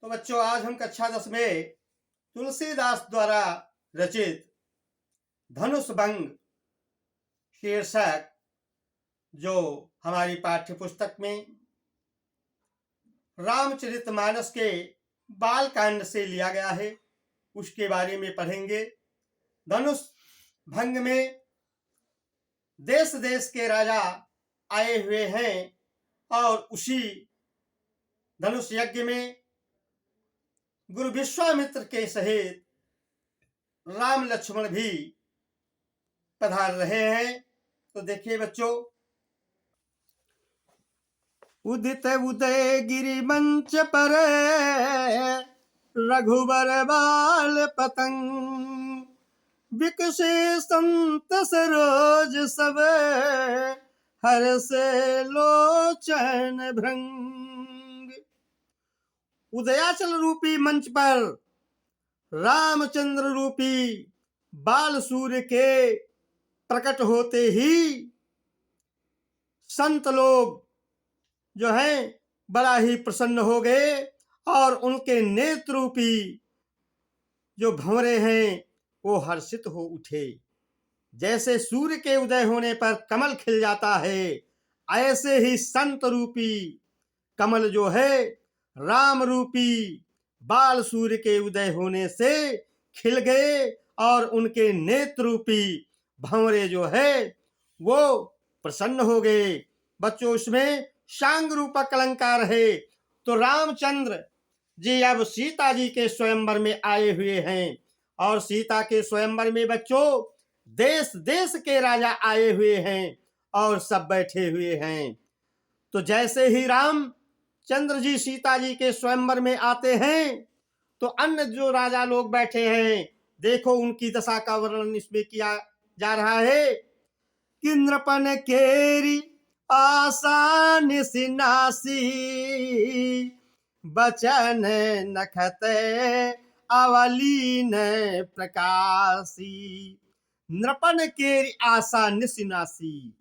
तो बच्चों, आज हम कक्षा 10 में तुलसीदास द्वारा रचित धनुष भंग शीर्षक जो हमारी पाठ्य पुस्तक में रामचरितमानस के बाल कांड से लिया गया है, उसके बारे में पढ़ेंगे। धनुष भंग में देश देश के राजा आए हुए हैं और उसी धनुष यज्ञ में गुरु विश्वामित्र के सहित राम लक्ष्मण भी पधार रहे हैं। तो देखिए बच्चों, उदित उदय गिरि मंच पर रघुबर बाल पतंग, विकसे संत सरोज सब हर्ष लोचन भृंग। उदयाचल रूपी मंच पर रामचंद्र रूपी बाल सूर्य के प्रकट होते ही संत लोग जो हैं बड़ा ही प्रसन्न हो गए और उनके नेत्र रूपी जो भंवरे हैं वो हर्षित हो उठे। जैसे सूर्य के उदय होने पर कमल खिल जाता है, ऐसे ही संत रूपी कमल जो है राम रूपी बाल सूर्य के उदय होने से खिल गए और उनके नेत्र रूपी भंवरे जो है वो प्रसन्न हो गए। बच्चों, उसमें शांग रूपक अलंकार है। तो रामचंद्र जी अब सीता जी के स्वयंवर में आए हुए हैं और सीता के स्वयंवर में बच्चों देश देश के राजा आए हुए हैं और सब बैठे हुए हैं। तो जैसे ही रामचंद्र जी सीता जी के स्वयंवर में आते हैं तो अन्य जो राजा लोग बैठे हैं, देखो उनकी दशा का वर्णन इसमें किया जा रहा है कि नृपन केरी आसान सिनासी, बचन नखत अवलीन प्रकाशी। नृपन केरी आशा निसिनासी,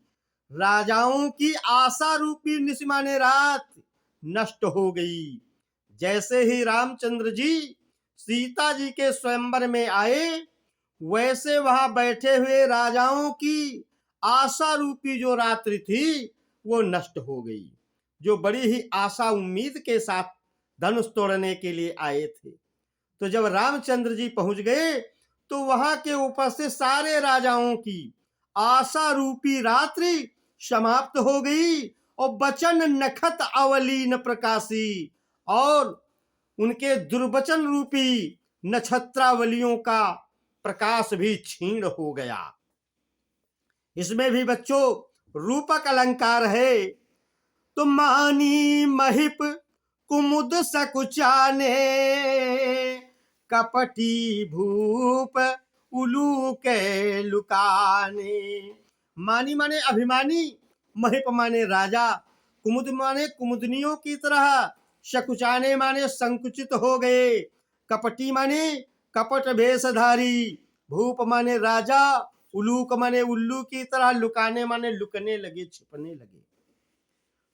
राजाओं की आशा रूपी निशि माने रात नष्ट हो गई। जैसे ही रामचंद्र जी सीता जी के स्वयंवर में आए, वैसे वहां बैठे हुए राजाओं की आशा रूपी जो रात्रि थी वो नष्ट हो गई, जो बड़ी ही आशा उम्मीद के साथ धनुष तोड़ने के लिए आए थे। तो जब रामचंद्र जी पहुंच गए तो वहां के ऊपर से सारे राजाओं की आशा रूपी रात्रि समाप्त हो गई और बचन नखत अवलीन प्रकाशी, और उनके दुर्वचन रूपी नक्षत्रावलियों का प्रकाश भी क्षीण हो गया। इसमें भी बच्चों रूपक अलंकार है। तो मानी महिप कुमुद सकुचाने, कपटी भूप उलू के लुकाने। मानी माने अभिमानी, महिप माने राजा, कुमुद माने कुमुदनियों की तरह, सकुचाने माने संकुचित हो गए, कपटी माने कपट भेषधारी, भूप माने राजा, उलूक माने उल्लू की तरह, लुकाने माने लुकने लगे, छिपने लगे।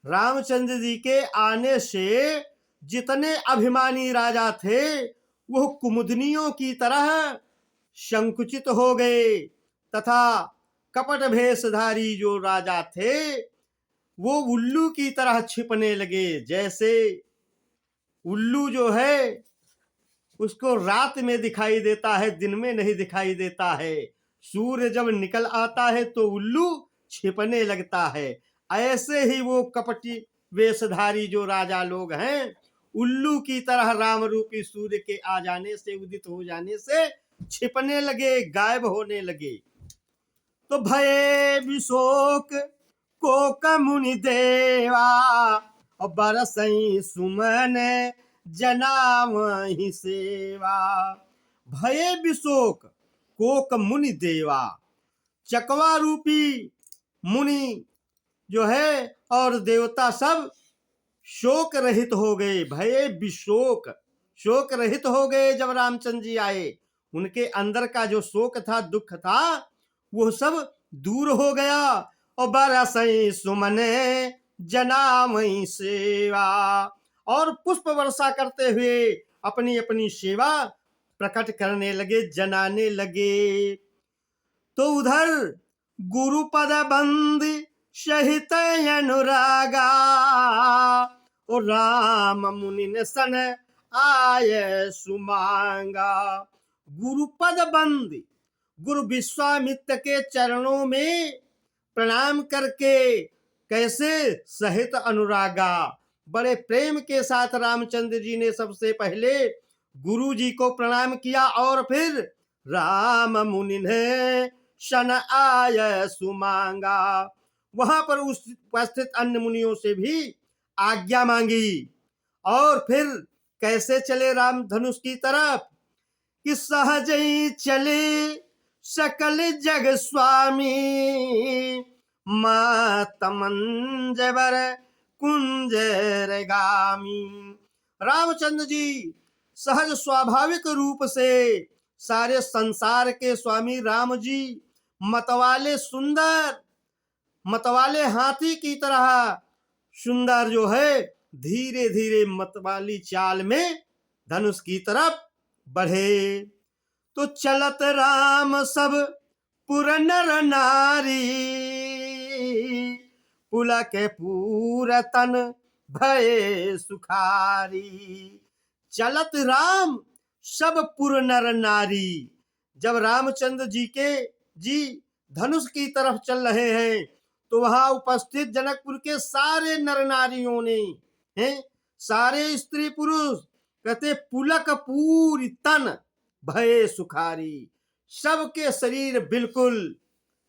रामचंद्र जी के आने से जितने अभिमानी राजा थे वो कुमुदनियों की तरह संकुचित हो गए तथा कपट भेषधारी जो राजा थे वो उल्लू की तरह छिपने लगे। जैसे उल्लू जो है उसको रात में दिखाई देता है, दिन में नहीं दिखाई देता है। सूर्य जब निकल आता है तो उल्लू छिपने लगता है। ऐसे ही वो कपटी वेशधारी जो राजा लोग हैं उल्लू की तरह राम रूपी सूर्य के आ जाने से, उदित हो जाने से छिपने लगे, गायब होने लगे। तो भये विशोक को कमुनि देवा, और बरसई सुमन जनामहि सेवा। भये विशोक कोक मुनि देवा, चकवा रूपी मुनि जो है और देवता सब शोक रहित हो गए। भये विशोक, शोक रहित हो गए जब रामचंद्र जी आए। उनके अंदर का जो शोक था, दुख था, वो सब दूर हो गया। और बरसई सुमने जनामहि सेवा, और पुष्प वर्षा करते हुए अपनी अपनी सेवा प्रकट करने लगे, जनाने लगे। तो उधर गुरुपद बंद सहित अनुरागा, और राम मुनि ने सन आय सुमांगा। गुरुपद बंद, गुरु विश्वामित्र के चरणों में प्रणाम करके, कैसे सहित अनुरागा, बड़े प्रेम के साथ रामचंद्र जी ने सबसे पहले गुरु जी को प्रणाम किया, और फिर राम मुनि ने शन आय सुमांगा, वहां पर उपस्थित अन्य मुनियों से भी आज्ञा मांगी। और फिर कैसे चले राम धनुष की तरफ, कि सहज ही चले सकल जग स्वामी, मात मंजवर कुंज गामी। रामचंद्र जी सहज स्वाभाविक रूप से सारे संसार के स्वामी राम जी मतवाले सुंदर, मतवाले हाथी की तरह सुंदर जो है, धीरे धीरे मतवाली चाल में धनुष की तरफ बढ़े। तो चलत राम सब पुर नर नारी, पुलक पूरतन भय सुखारी। चलत राम सब पुर नर नारी, जब रामचंद्र जी धनुष की तरफ चल रहे हैं तो वहां उपस्थित जनकपुर के सारे नर नारियों ने, हैं, सारे स्त्री पुरुष, कहते पुलक पूरी तन भय सुखारी, सबके शरीर बिल्कुल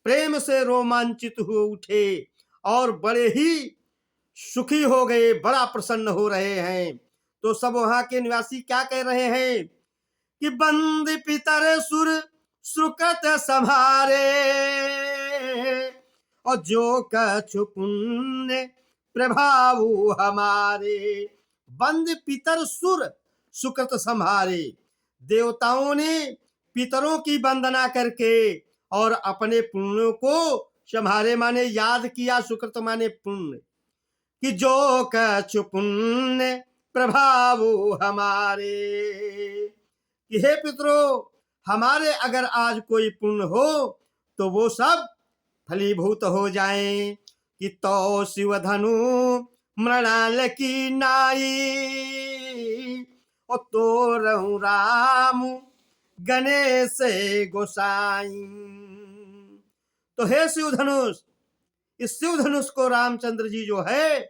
प्रेम से रोमांचित हो उठे और बड़े ही सुखी हो गए, बड़ा प्रसन्न हो रहे हैं। तो सब वहां के निवासी क्या कह रहे हैं, कि बंद पितर सुर सुकृत संभारे, और जो कछु पुण्य प्रभाव हमारे। बंद पितर सुर सुकृत संभारे, देवताओं ने पितरों की वंदना करके और अपने पुण्यों को संभारे, माने याद किया, सुकृत माने पुण्य, कि जो कछु पुण्य प्रभाव हमारे, कि हे पितरों, हमारे अगर आज कोई पुण्य हो तो वो सब फलीभूत हो जाएं। कि तो शिव धनु मृणाल की नाई, और तो रहूं राम गणेश गोसाई। तो हे शिव धनुष, इस शिव धनुष को रामचंद्र जी जो है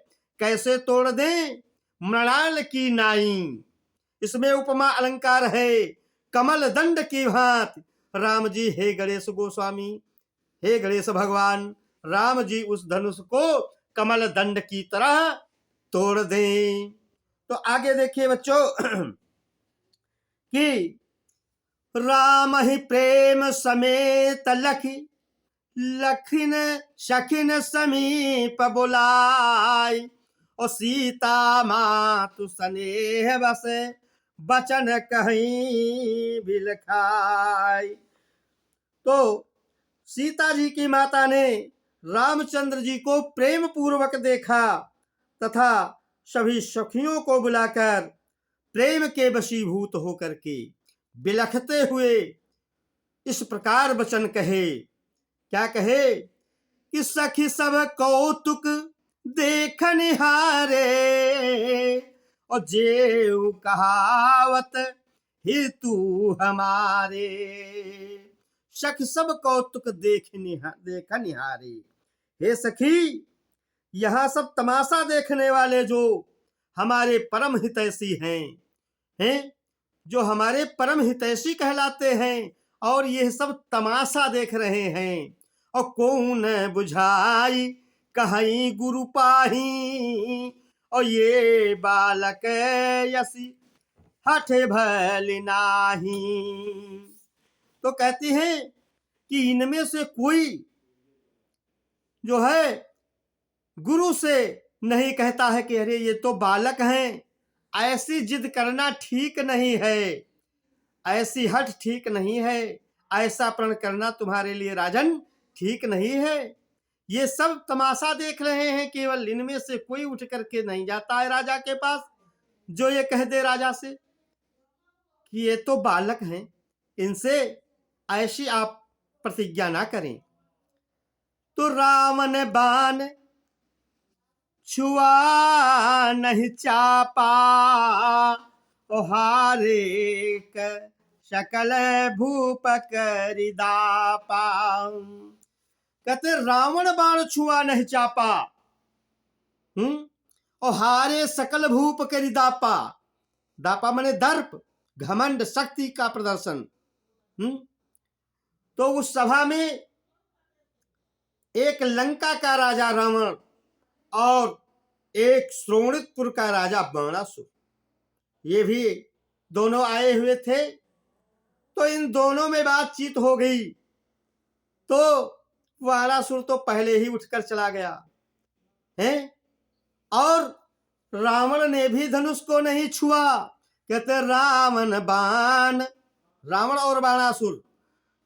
कैसे तोड़ दें, मृणाल की नाई, इसमें उपमा अलंकार है, कमल दंड की भांति। राम जी, हे गणेश गोस्वामी, हे गणेश भगवान, राम जी उस धनुष को कमल दंड की तरह तोड़ दें। तो आगे देखिए बच्चों, कि राम ही प्रेम समेत लखिन सखिन समीप बुलाय, और सीता मातु स्नेह बस बचन कहीं बिलखाय। तो सीता जी की माता ने रामचंद्र जी को प्रेम पूर्वक देखा तथा सभी सखियों को बुलाकर प्रेम के वशीभूत होकर के बिलखते हुए इस प्रकार वचन कहे। क्या कहे, कि सखी सब कौतुक देख निहारे, और जेऊ कहावत ही तू हमारे। सखी सब कौतुक देख निहारे। हे सखी, यहाँ सब तमाशा देखने वाले जो हमारे परम हितैषी हैं, जो हमारे परम हितैषी कहलाते हैं, और ये सब तमाशा देख रहे हैं। और कौन बुझाई कहीं गुरु पाही, और ये बालक यसी हठे भल नाही। तो कहती हैं कि इनमें से कोई जो है गुरु से नहीं कहता है कि अरे ये तो बालक हैं, ऐसी जिद करना ठीक नहीं है, ऐसी हट ठीक नहीं है, ऐसा प्रण करना तुम्हारे लिए राजन ठीक नहीं है। ये सब तमाशा देख रहे हैं, केवल इनमें से कोई उठ करके नहीं जाता है राजा के पास, जो ये कह दे राजा से कि ये तो बालक हैं, इनसे ऐसी आप प्रतिज्ञा ना करें। तो रावण बाण छुआ नहीं चापा, हारे सकल भूप करिदापा। कहते रावण बाण छुआ नहीं चापा, और हारे सकल भूप करिदापा। दापा माने दर्प, घमंड, शक्ति का प्रदर्शन। तो उस सभा में एक लंका का राजा रावण और एक श्रोणितपुर का राजा बाणासुर, ये भी दोनों आए हुए थे। तो इन दोनों में बातचीत हो गई। तो बाणासुर तो पहले ही उठकर चला गया है, और रावण ने भी धनुष को नहीं छुआ। कहते रावण बाण, रावण और बाणासुर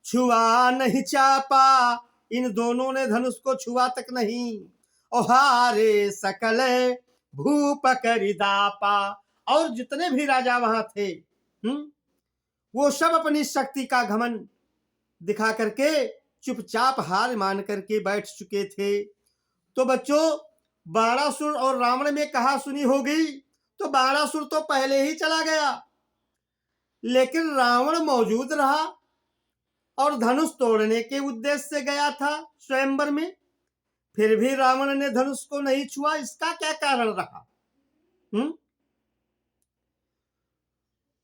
छुआ नहीं चापा, इन दोनों ने धनुष को छुआ तक नहीं। हारे सकल भूप करिदापा, और जितने भी राजा वहां थे वो सब अपनी शक्ति का घमंड दिखा करके चुपचाप हार मान करके बैठ चुके थे। तो बच्चों, बाणासुर और रावण में कहा सुनी हो गई। तो बाणासुर तो पहले ही चला गया, लेकिन रावण मौजूद रहा और धनुष तोड़ने के उद्देश्य से गया था स्वयंवर में। फिर भी रावण ने धनुष को नहीं छुआ, इसका क्या कारण रहा?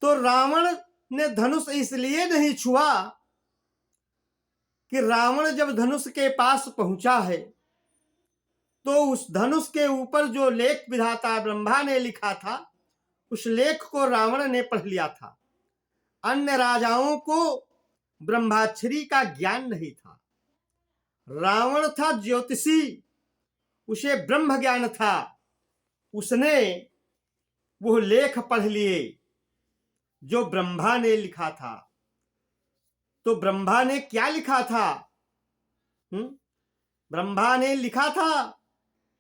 तो रावण ने धनुष इसलिए नहीं छुआ कि रावण जब धनुष के पास पहुंचा है तो उस धनुष के ऊपर जो लेख विधाता ब्रह्मा ने लिखा था, उस लेख को रावण ने पढ़ लिया था। अन्य राजाओं को ब्रह्माक्षरी का ज्ञान नहीं था। रावण था ज्योतिषी, उसे ब्रह्म ज्ञान था। उसने वो लेख पढ़ लिए जो ब्रह्मा ने लिखा था। तो ब्रह्मा ने क्या लिखा था? ब्रह्मा ने लिखा था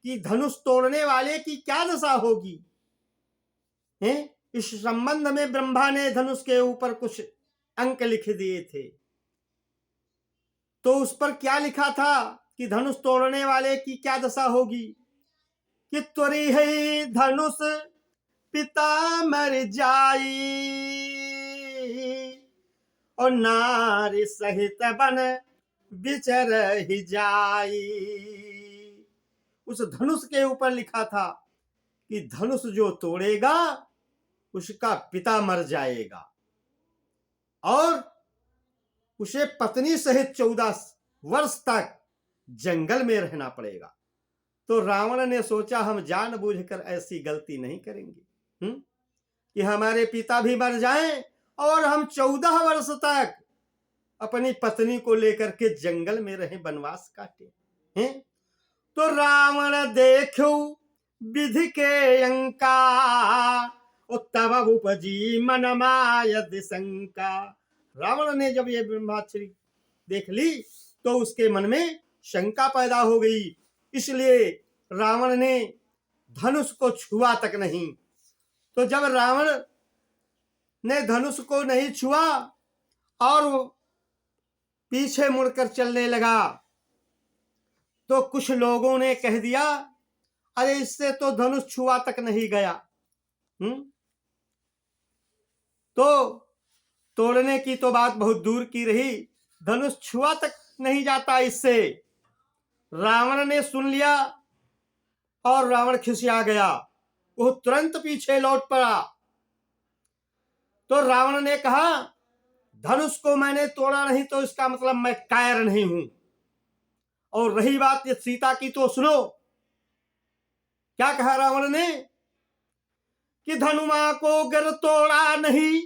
कि धनुष तोड़ने वाले की क्या दशा होगी। इस संबंध में ब्रह्मा ने धनुष के ऊपर कुछ अंक लिख दिए थे। तो उस पर क्या लिखा था कि धनुष तोड़ने वाले की क्या दशा होगी? कि त्वरी है धनुष पिता मर जाई, और नारी सहित बन बिचर ही जाई। उस धनुष के ऊपर लिखा था कि धनुष जो तोड़ेगा उसका पिता मर जाएगा और उसे पत्नी सहित 14 वर्ष तक जंगल में रहना पड़ेगा। तो रावण ने सोचा हम जानबूझकर ऐसी गलती नहीं करेंगे कि हमारे पिता भी मर जाएं और हम 14 वर्ष तक अपनी पत्नी को लेकर के जंगल में रहे, वनवास काटे। तो रावण देखो विधि के अंका, तब उपजी मन मायद शंका। रावण ने जब ये ब्रह्माक्षरी देख ली तो उसके मन में शंका पैदा हो गई। इसलिए रावण ने धनुष को छुआ तक नहीं। तो जब रावण ने धनुष को नहीं छुआ और वो पीछे मुड़कर चलने लगा, तो कुछ लोगों ने कह दिया अरे इससे तो धनुष छुआ तक नहीं गया। तो तोड़ने की तो बात बहुत दूर की रही, धनुष छुआ तक नहीं जाता इससे। रावण ने सुन लिया और रावण खिसिया गया, वो तुरंत पीछे लौट पड़ा। तो रावण ने कहा धनुष को मैंने तोड़ा नहीं तो इसका मतलब मैं कायर नहीं हूं। और रही बात ये सीता की तो सुनो, क्या कहा रावण ने कि धनुमा को गर तोड़ा नहीं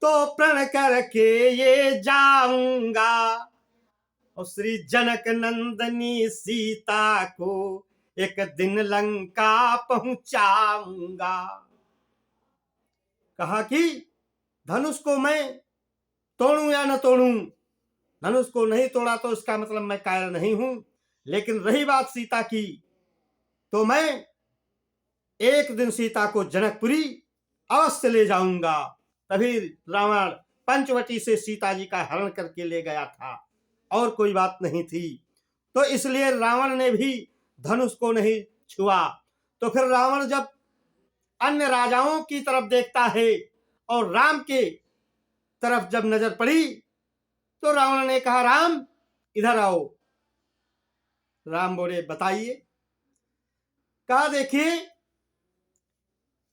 तो प्रण करके ये जाऊंगा, और श्री जनक नंदनी सीता को एक दिन लंका पहुंचाऊंगा। कहा कि धनुष को मैं तोड़ूं या न तोड़ूं, धनुष को नहीं तोड़ा तो इसका मतलब मैं कायर नहीं हूं। लेकिन रही बात सीता की, तो मैं एक दिन सीता को जनकपुरी अवश्य ले जाऊंगा। तभी रावण पंचवटी से सीता जी का हरण करके ले गया था, और कोई बात नहीं थी। तो इसलिए रावण ने भी धनुष को नहीं छुआ। तो फिर रावण जब अन्य राजाओं की तरफ देखता है और राम के तरफ जब नजर पड़ी, तो रावण ने कहा, राम इधर आओ। राम बोले, बताइए। कहा, देखिए,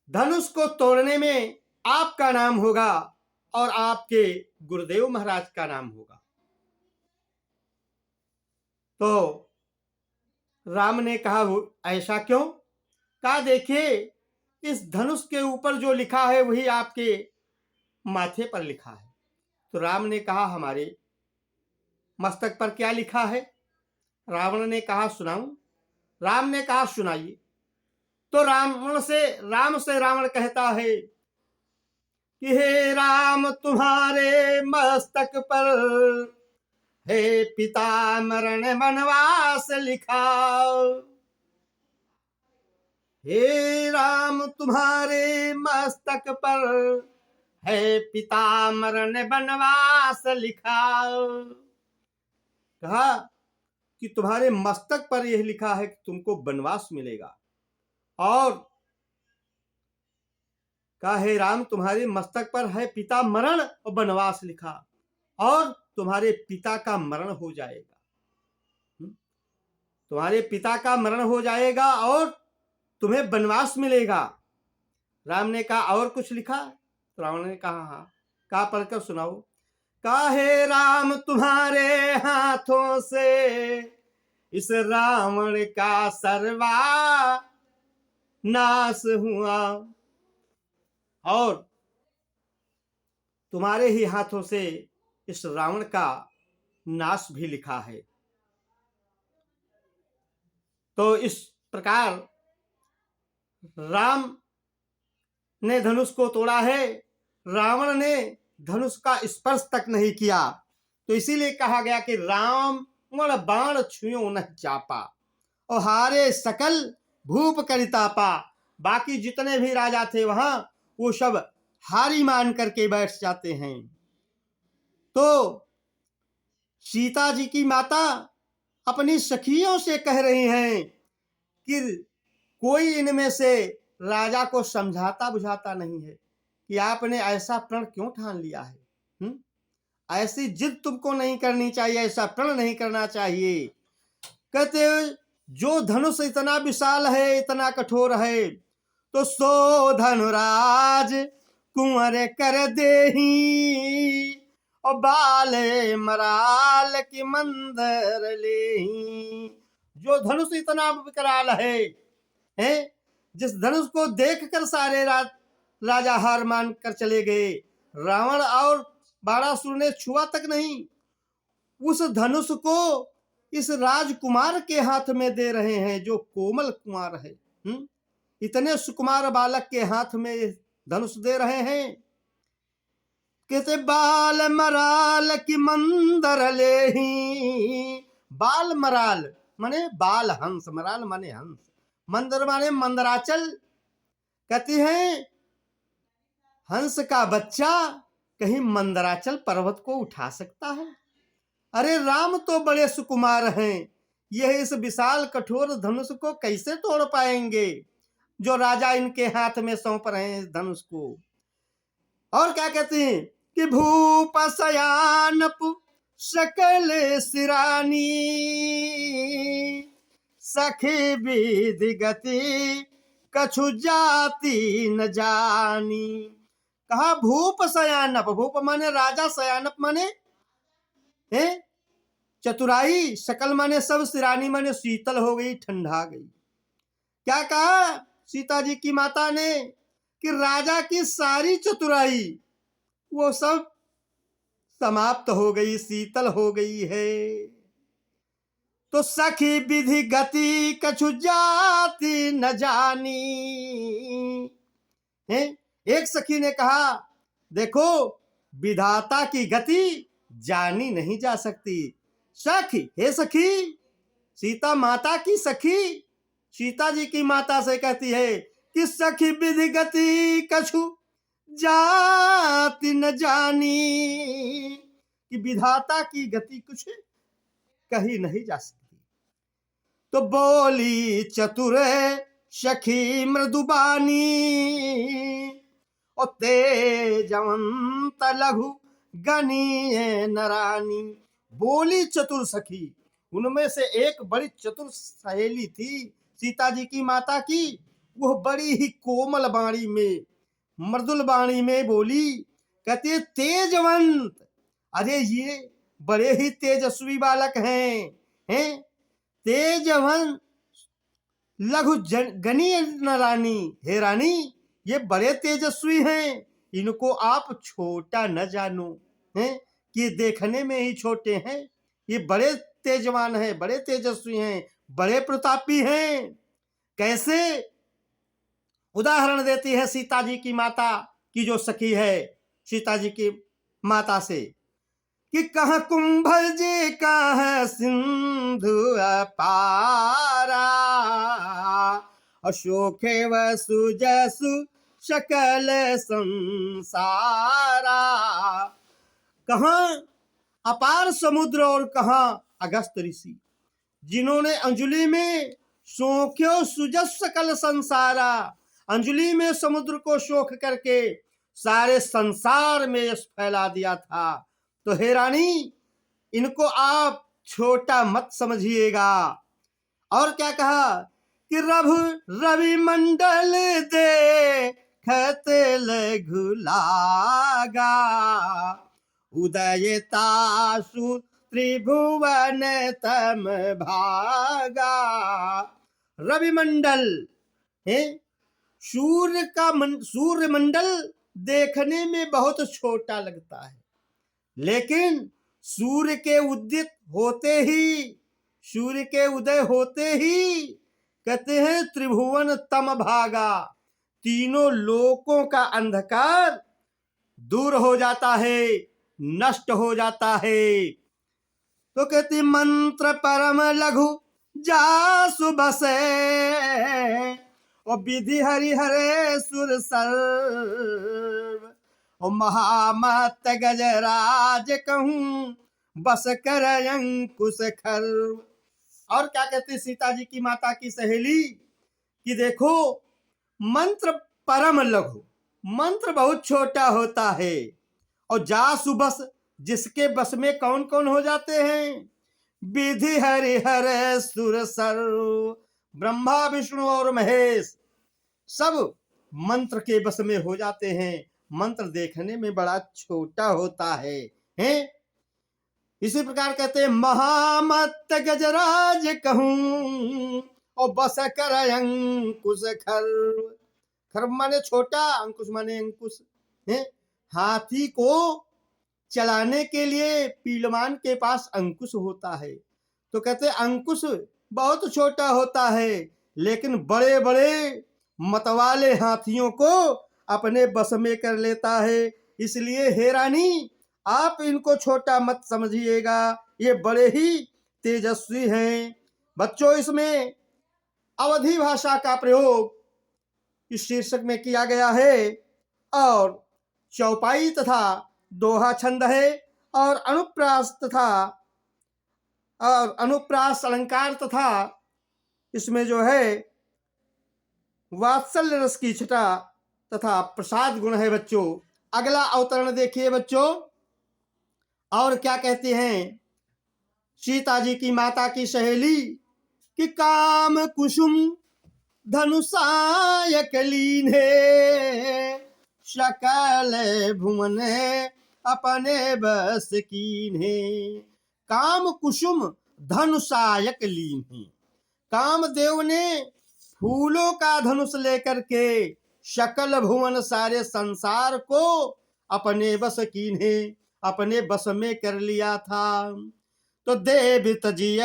धनुष को तोड़ने में आपका नाम होगा और आपके गुरुदेव महाराज का नाम होगा। तो राम ने कहा, ऐसा क्यों? कहा, देखिए, इस धनुष के ऊपर जो लिखा है वही आपके माथे पर लिखा है। तो राम ने कहा, हमारे मस्तक पर क्या लिखा है? रावण ने कहा, सुनाऊं? राम ने कहा, सुनाइए। तो राम से रावण कहता है कि हे राम, तुम्हारे मस्तक पर हे पिता मरण वनवास लिखा। हे राम, तुम्हारे मस्तक पर है पिता मरण वनवास लिखा। कहा कि तुम्हारे मस्तक पर यह लिखा है कि तुमको वनवास मिलेगा। और कहा, हे राम, तुम्हारे मस्तक पर है पिता मरण और वनवास लिखा, और तुम्हारे पिता का मरण हो जाएगा। तुम्हारे पिता का मरण हो जाएगा और तुम्हें वनवास मिलेगा। राम ने कहा, और कुछ लिखा? तो रावण ने कहा, हाँ। कहा, पढ़कर सुनाओ। कहा, हे राम, तुम्हारे हाथों से इस रावण का सर्वा नाश हुआ, और तुम्हारे ही हाथों से इस रावण का नाश भी लिखा है। तो इस प्रकार राम ने धनुष को तोड़ा है, रावण ने धनुष का स्पर्श तक नहीं किया। तो इसीलिए कहा गया कि रावण बाण छुयो न चापा और हारे सकल भूप करितापा। बाकी जितने भी राजा थे वहां, वो सब हारी मान करके बैठ जाते हैं। तो सीता जी की माता अपनी सखियों से कह रही हैं कि कोई इनमें से राजा को समझाता बुझाता नहीं है कि आपने ऐसा प्रण क्यों ठान लिया है। ऐसी जिद तुमको नहीं करनी चाहिए, ऐसा प्रण नहीं करना चाहिए। कहते जो धनुष इतना विशाल है, इतना कठोर है, तो सो धनुराज कुंवर कर देही और बाले मराल की मंदर लेही। जो धनुष इतना विकराल है, जिस धनुष को देखकर सारे राजा हार मान कर चले गए। रावण और बाणासुर ने छुआ तक नहीं। उस धनुष को इस राजकुमार के हाथ में दे रहे हैं, जो कोमल कुमार है। इतने सुकुमार बालक के हाथ में धनुष दे रहे हैं। कहते बाल मराल की मंदर लेही। बाल मराल माने बाल हंस, मराल माने हंस, मंदर माने मंदराचल। कहती हैं हंस का बच्चा कहीं मंदराचल पर्वत को उठा सकता है? अरे राम तो बड़े सुकुमार हैं, यह इस विशाल कठोर धनुष को कैसे तोड़ पाएंगे, जो राजा इनके हाथ में सौंप रहे हैं इस धनुष को। और क्या कहती हैं कि भूप शयानप सकल सिरानी सखी विधि गति कछु जाति न जानी। कहा भूप शयानप, भूप माने राजा, शयानप माने चतुराई, सकल माने सब, सिरानी माने शीतल हो गई, ठंडा गई। क्या कहा सीता जी की माता ने कि राजा की सारी चतुराई वो सब समाप्त हो गई, शीतल हो गई है। तो सखी विधि गति कछु जाति न जानी। एक सखी ने कहा देखो विधाता की गति जानी नहीं जा सकती। सखी, हे सखी, सीता माता की सखी सीता जी की माता से कहती है कि सखी विधि गति कछु जाति न जानी, कि विधाता की गति कुछ कही नहीं जा सकती। तो बोली चतुर सखी मृदुबानी, और तेजवंत लघु गणीय नरानी। बोली चतुर सखी, उनमें से एक बड़ी चतुर सहेली थी सीता जी की माता की। वह बड़ी ही कोमल वाणी में, मृदुल वाणी में बोली, कहती है तेजवंत, अरे ये बड़े ही तेजस्वी बालक हैं तेजवंत लघु गणीय रानी, हे रानी ये बड़े तेजस्वी हैं, इनको आप छोटा न जानो, हैं कि देखने में ही छोटे हैं, ये बड़े तेजवान हैं, बड़े तेजस्वी हैं, बड़े प्रतापी हैं। कैसे? उदाहरण देती है सीता जी की माता की जो सखी है सीता जी की माता से, कि कहाँ कुंभल जी कहाँ सिंधु अपारा, अशोके वसु जसु सकल संसारा। कहाँ अपार समुद्र और कहाँ अगस्त ऋषि, जिन्होंने अंजलि में सोख्यो सुजस सकल संसारा, अंजलि में समुद्र को सोख करके सारे संसार में यश फैला दिया था। तो हे रानी इनको आप छोटा मत समझिएगा। और क्या कहा कि रवि मंडल देखते लघु लागा, उदय तासु त्रिभुवन तम भागा। रवि मंडल है, सूर्य मंडल देखने में बहुत छोटा लगता है, लेकिन सूर्य के उदित होते ही, सूर्य के उदय होते ही कहते हैं त्रिभुवन तम भागा, तीनों लोकों का अंधकार दूर हो जाता है, नष्ट हो जाता है। तो कहती मंत्र परम लघु जासु बसे, और विधि हरिहरे सुर सर्व, और महामत गजराज कहूं बस कर अंकुश खर्व। और क्या कहती सीता जी की माता की सहेली कि देखो मंत्र परम लघु, मंत्र बहुत छोटा होता है, और जासु बस, जिसके बस में कौन कौन हो जाते हैं? विधि हरिहर सुर सर्व, ब्रह्मा विष्णु और महेश सब मंत्र के बस में हो जाते हैं। मंत्र देखने में बड़ा छोटा होता है, हैं? इसी प्रकार कहते हैं महामत गजराज कहूं, और बस कर अंकुश खर्व, खर्व माने छोटा, अंकुश माने अंकुश है। हाथी को चलाने के लिए पीलवान के पास अंकुश होता है, तो कहते अंकुश बहुत छोटा होता है, लेकिन बड़े बड़े मतवाले हाथियों को अपने बस में कर लेता है। इसलिए हे रानी आप इनको छोटा मत समझिएगा, ये बड़े ही तेजस्वी हैं। बच्चों इसमें अवधी भाषा का प्रयोग इस शीर्षक में किया गया है, और चौपाई तथा दोहा छंद है, और अनुप्रास अलंकार तथा इसमें जो है वात्सल्य रस की छटा तथा प्रसाद गुण है। बच्चों अगला अवतरण देखिए बच्चों, और क्या कहते हैं सीता जी की माता की सहेली कि काम कुसुम धनुषायक लीने, सकल भुवन अपने बस कीन्हे। काम कुसुम धनुषायक लीने, कामदेव ने फूलों का धनुष लेकर के सकल भुवन सारे संसार को अपने बस कीन्हे, अपने बस में कर लिया था। तो देव तजिय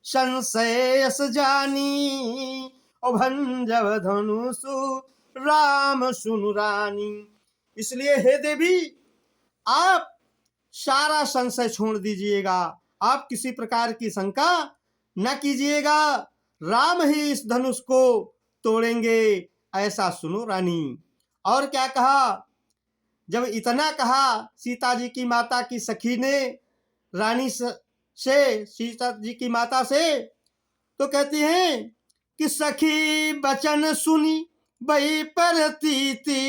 संशयस जानी, और भंजव धनुषु राम सुनु रानी। इसलिए हे देवी आप सारा संशय छोड़ दीजिएगा, आप किसी प्रकार की शंका न कीजिएगा, राम ही इस धनुष को तोड़ेंगे, ऐसा सुनो रानी। और क्या कहा जब इतना कहा सीता जी की माता की सखी ने रानी से, सीता जी की माता से, तो कहती हैं कि सखी बचन सुनी बही परतीति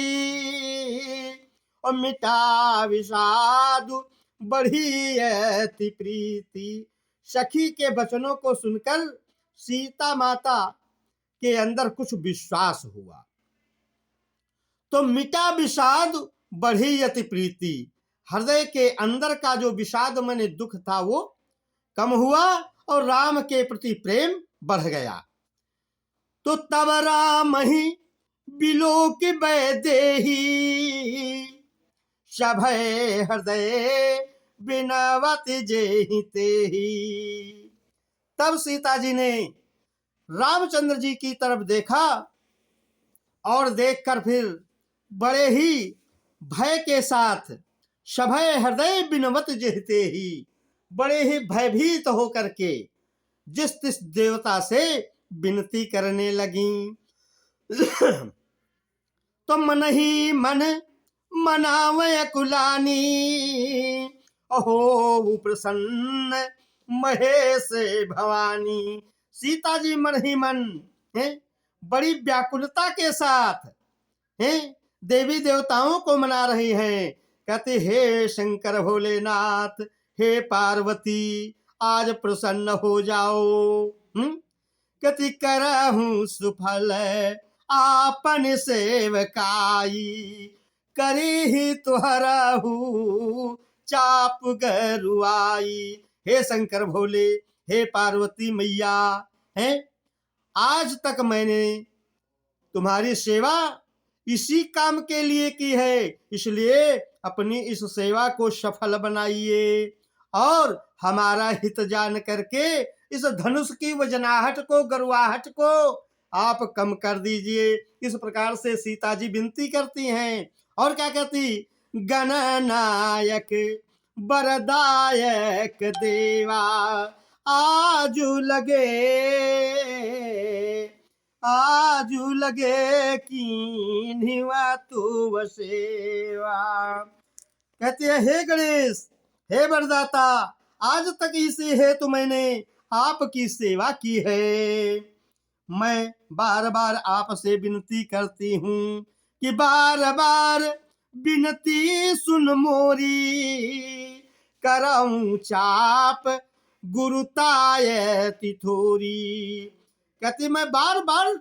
और मिटा विषाद बढ़ी अति प्रीति। सखी के वचनों को सुनकर सीता माता के अंदर कुछ विश्वास हुआ, तो मिटा विषाद बढ़ी अति प्रीति। हृदय के अंदर का जो विषाद माने दुख था वो कम हुआ और राम के प्रति प्रेम बढ़ गया। तो तब राम ही बिलोक बैदेही सभय हृदय बिनवत जेहि तेहि। तब सीता जी ने रामचंद्र जी की तरफ देखा और देखकर फिर बड़े ही भय के साथ सभय हृदय बिनवत जेहि ही, बड़े ही भयभीत होकर के जिस तिस देवता से विनती करने लगी। तो मन ही मन मनावय कुलानी अहो प्रसन्न महेश भवानी। सीता जी मन ही मन है बड़ी व्याकुलता के साथ हैं देवी देवताओं को मना रही हैं। कहते हे शंकर भोलेनाथ, हे पार्वती, आज प्रसन्न हो जाओ। कहती करहूं सुफल आपन सेवकाई करी ही तुहरहू चाप गरुआई। हे शंकर भोले, हे पार्वती मैया, हैं आज तक मैंने तुम्हारी सेवा इसी काम के लिए की है, इसलिए अपनी इस सेवा को सफल बनाइए और हमारा हित जान करके इस धनुष की वजनाहट को, गरुआहट को आप कम कर दीजिए। इस प्रकार से सीता जी विनती करती हैं और क्या कहती, गणनायक वरदायक देवा आजू लगे कीन्हिवा तू सेवा। कहते हैं हे गणेश, हे वरदाता, आज तक इसी हेतु मैंने आपकी सेवा की है। मैं बार बार आपसे विनती करती हूँ कि बार बार विनती सुन मोरी कराऊं चाप गुरुताय तिथोरी। कहती मैं बार बार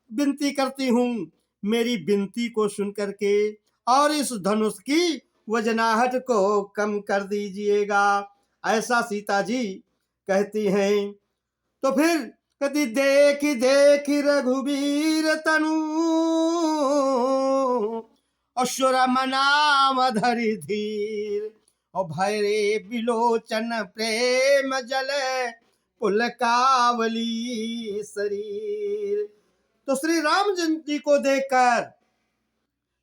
विनती करती हूँ, मेरी विनती को सुन करके और इस धनुष की वजनाहट को कम कर दीजिएगा, ऐसा सीता जी कहती हैं। तो फिर कहती देख देख रघुवीर तनु असुर मनाम धरि धीर और भैरे बिलोचन प्रेम जल पुलकावली शरीर। तो श्री राम जी को देखकर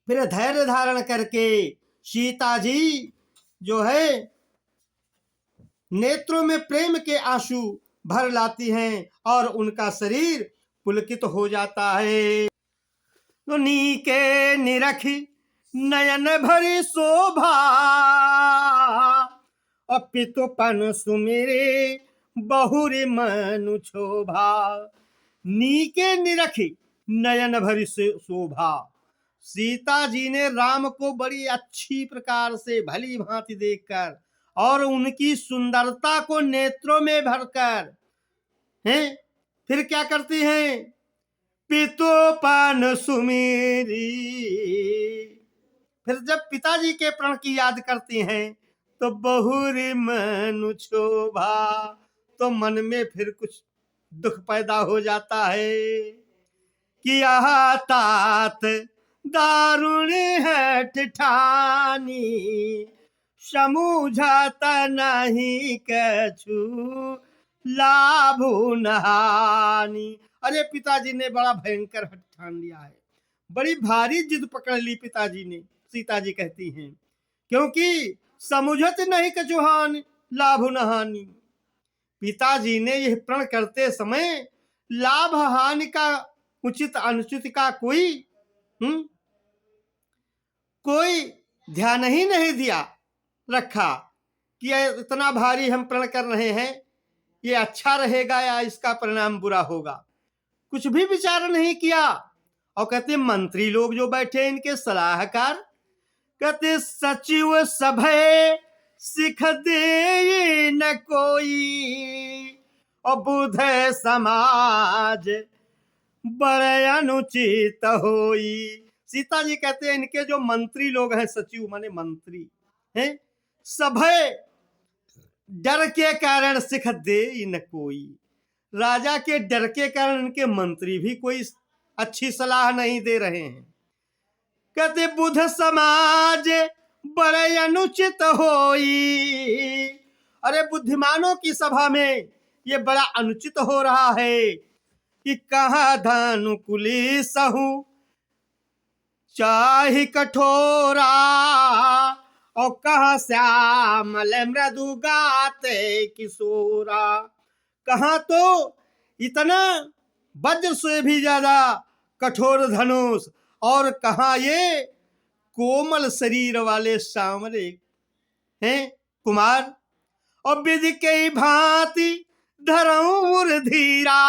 फिर धैर्य धारण करके सीता जी जो है नेत्रों में प्रेम के आंसू भर लाती हैं और उनका शरीर पुलकित हो जाता है। तो नीके निरखी नयन भरी शोभा अपितुपन सुमिरे बहुरी मनु शोभा। नीके निरखी नयन भरी शोभा, सीता जी ने राम को बड़ी अच्छी प्रकार से भली भांति देखकर और उनकी सुंदरता को नेत्रों में भरकर हैं फिर क्या करती हैं, पितुपन सुमिरी। फिर जब पिताजी के प्रण की याद करती हैं तो बहुरी मनु शोभा, तो मन में फिर कुछ दुख पैदा हो जाता है कि आह तात दारुण है ठानी समूझता नहीं कछु लाभु नहानी। अरे पिताजी ने बड़ा भयंकर हठ ठान लिया है, बड़ी भारी जिद पकड़ ली पिताजी ने, सीता जी कहती हैं, क्योंकि समुझत नहीं कछु हानि लाभ नहानी। पिताजी ने यह प्रण करते समय लाभ हानि का उचित अनुचित का कोई ध्यान ही नहीं दिया रखा कि ये इतना भारी हम प्रण कर रहे हैं, ये अच्छा रहेगा या इसका परिणाम बुरा होगा, कुछ भी विचार नहीं किया। और कहते मंत्री लोग जो बैठे इनके सलाहकार, कहते सचिव सभय सिख दे न कोई, और बुध समाज बड़े अनुचित होई। सीता जी कहते हैं इनके जो मंत्री लोग हैं, सचिव माने मंत्री हैं, सभय डर के कारण सिख दे न कोई, राजा के डर के कारण इनके मंत्री भी कोई अच्छी सलाह नहीं दे रहे हैं। कहते बुध समाज बड़े अनुचित होई, अरे बुद्धिमानों की सभा में ये बड़ा अनुचित हो रहा है कि कहाँ धानुकुली सहु चाहि कठोरा, और कहाँ श्यामल मृदु गाते किशोरा। कहाँ तो इतना वज्र से भी ज्यादा कठोर धनुष, और कहाँ ये कोमल शरीर वाले सांवरे हैं कुमार। और विधि के भांति धरऊं धीरा,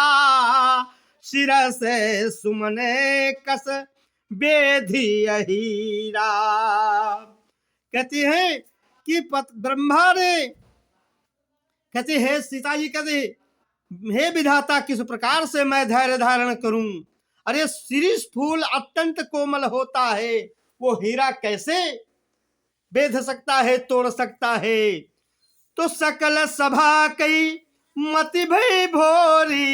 सिरा से सुमने कस बेधी हीरा। कहती है कि ब्रह्मा ने, कहते है सीता जी कहते हे विधाता किस प्रकार से मैं धैर्य धारण करूं, अरे शिरीष फूल अत्यंत कोमल होता है, वो हीरा कैसे बेध सकता है, तोड़ सकता है। तो सकल सभा कई मति भई भोरी,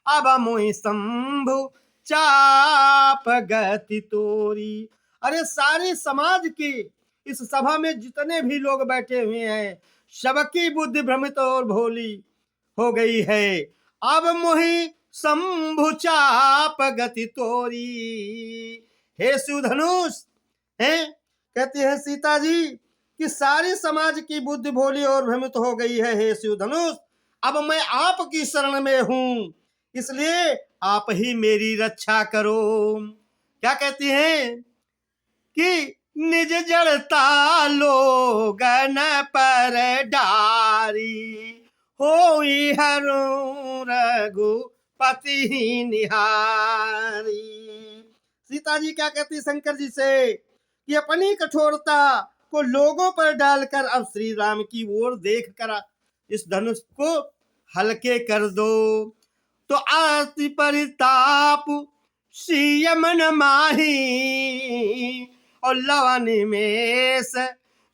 अब मोहि शंभु चाप गति तोरी। अरे सारे समाज की इस सभा में जितने भी लोग बैठे हुए हैं, सबकी बुद्धि भ्रमित और भोली हो गई है। अब मोहि शंभु चाप गति तोरी। हे शिवधनुष, हैं कहती है सीता जी कि सारी समाज की बुद्धि भोली और भ्रमित हो गई है। हे शिवधनुष, अब मैं आपकी शरण में हूं, इसलिए आप ही मेरी रक्षा करो। क्या कहती हैं कि निज जड़ता लोगन पर डारी, होई हरु रघुपति निहारी। सीता जी क्या कहती शंकर जी से कि अपनी कठोरता को लोगों पर डालकर अब श्री राम की ओर देख कर इस धनुष को हल्के कर दो। तो आरती परिताप सियम न माही, और लवन में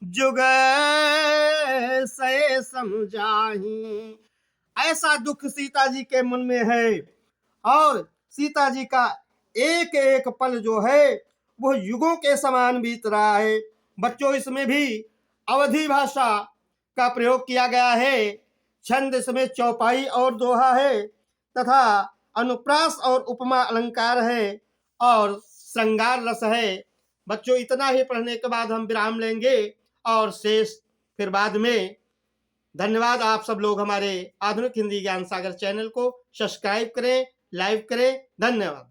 जुग से समझाही। ऐसा दुख सीता जी के मन में है, और सीता जी का एक एक पल जो है वो युगों के समान बीत रहा है। बच्चों, इसमें भी अवधी भाषा का प्रयोग किया गया है। छंद इसमें चौपाई और दोहा है, तथा अनुप्रास और उपमा अलंकार है, और श्रृंगार रस है। बच्चों, इतना ही पढ़ने के बाद हम विराम लेंगे और शेष फिर बाद में। धन्यवाद। आप सब लोग हमारे आधुनिक हिंदी ज्ञान सागर चैनल को सब्सक्राइब करें, लाइक करें। धन्यवाद।